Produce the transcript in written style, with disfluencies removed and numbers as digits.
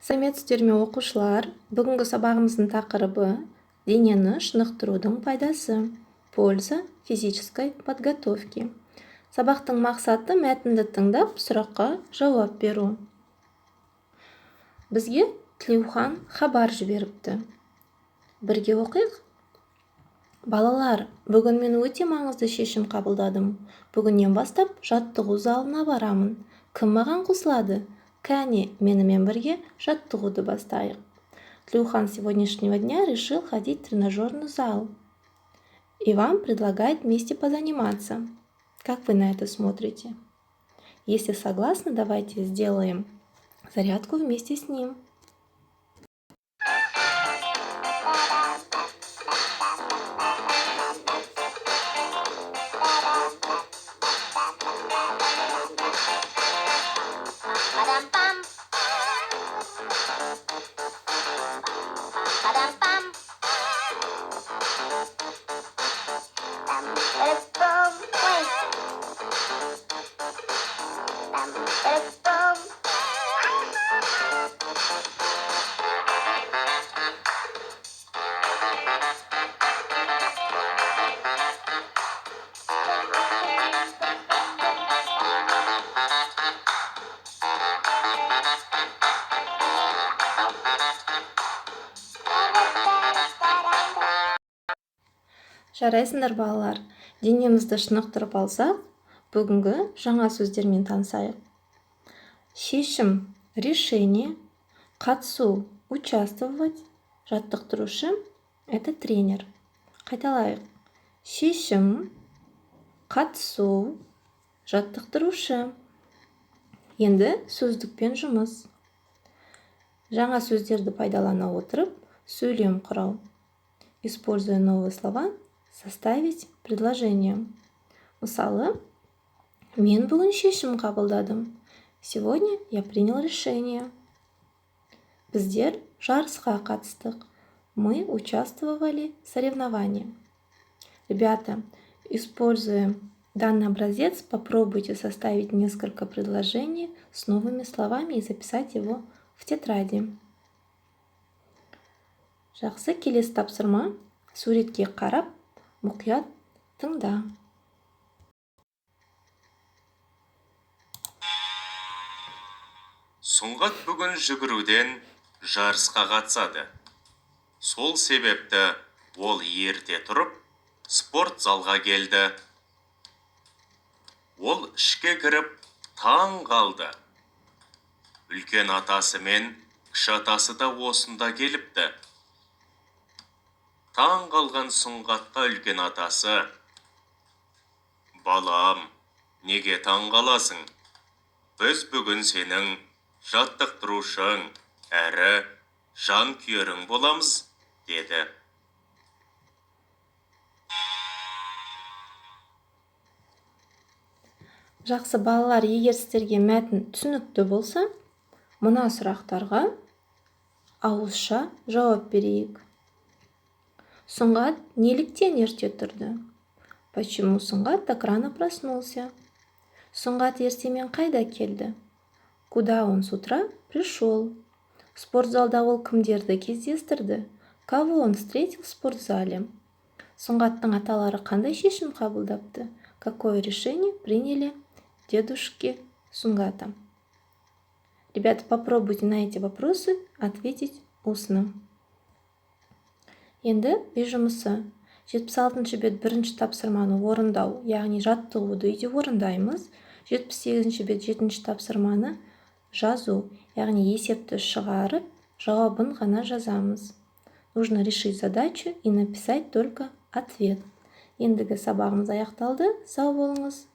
Сәлеметсіздер ме оқушылар? Бүгінгі сабағымыздың тақырыбы денені шынықтырудың пайдасы. Польза физической подготовки. Сабақтың мақсаты мәтінді тыңдап, сұраққа жауап беру. Бізге Тлеухан хабар жіберіпті. Бірге оқиық. Балалар, бүгін мен өте маңызды шешім қабылдадым. Бүгіннен бастап жаттығу залына барамын. Кім маған қосылады? Кәне, менімен бірге жаттығуды бастайық. Тлеухан с сегодняшнего дня решил ходить в тренажерный зал. И вам предлагает вместе позаниматься. Как вы на это смотрите? Если согласны, давайте сделаем зарядку вместе с ним. Жарайсыңдар балалар, денемізді шынықтырып алсақ, бүгінгі жаңа сөздермен танысайық. Шешім, решение, қатысу, участвовать, жаттықтырушы – это тренер. Қайталайық. Шешім, қатысу, жаттықтырушы. Енді сөздікпен жұмыс. Жаңа сөздерді пайдалана отырып, сөйлем құрау. Используя новые слова, составить предложение. Мысалы, мен бүгін шешім қабылдадым. Сегодня я принял решение. Біздер жарысқа қатыстық. Мы участвовали в соревновании. Ребята, используя данный образец, попробуйте составить несколько предложений с новыми словами и записать его в тетради. Жақсы, келесі тапсырма. Суретке қарап, мұқият тыңда. Сұңғат бүгін жүгіруден жарысқа қатысады. Сол себепті ол ерте тұрып, спорт залға келді. Ол ішке кіріп, таң қалды. Үлкен атасы мен кіші атасы да осында келіпті. Таң қалған Сұңғатқа үлкен атасы: балам, неге таң қаласың? Біз бүгін сенің жаттықтырушың, әрі жан күйерің боламыз, деді. Жақсы балалар, егер сіздерге мәтін түсінікті болса, мына сұрақтарға ауызша жауап берейік. Сұңғат неліктен ерте тұрды? Почему Сұңғат так рано проснулся? Сұңғат ертемен қайда келді? Куда он с утра пришел? Спортзалда ол кімдерді кездестірді? Кого он встретил в спортзале? Сұңғаттың аталары қандай шешім қабылдапты? Какое решение приняли дедушки Сұңғата? Ребята, попробуйте на эти вопросы ответить устно. Енді үй жұмысы. 76-шы бет бірінші тапсырманы орындау, яғни жаттығуды үйде орындаймыз. 78-ші бет 7-ші тапсырманы жазу, яғни есепті шығарып, жауабын ғана жазамыз. Нужно решить задачу и написать только ответ. Ендігі сабағымыз аяқталды. Сау болыңыз.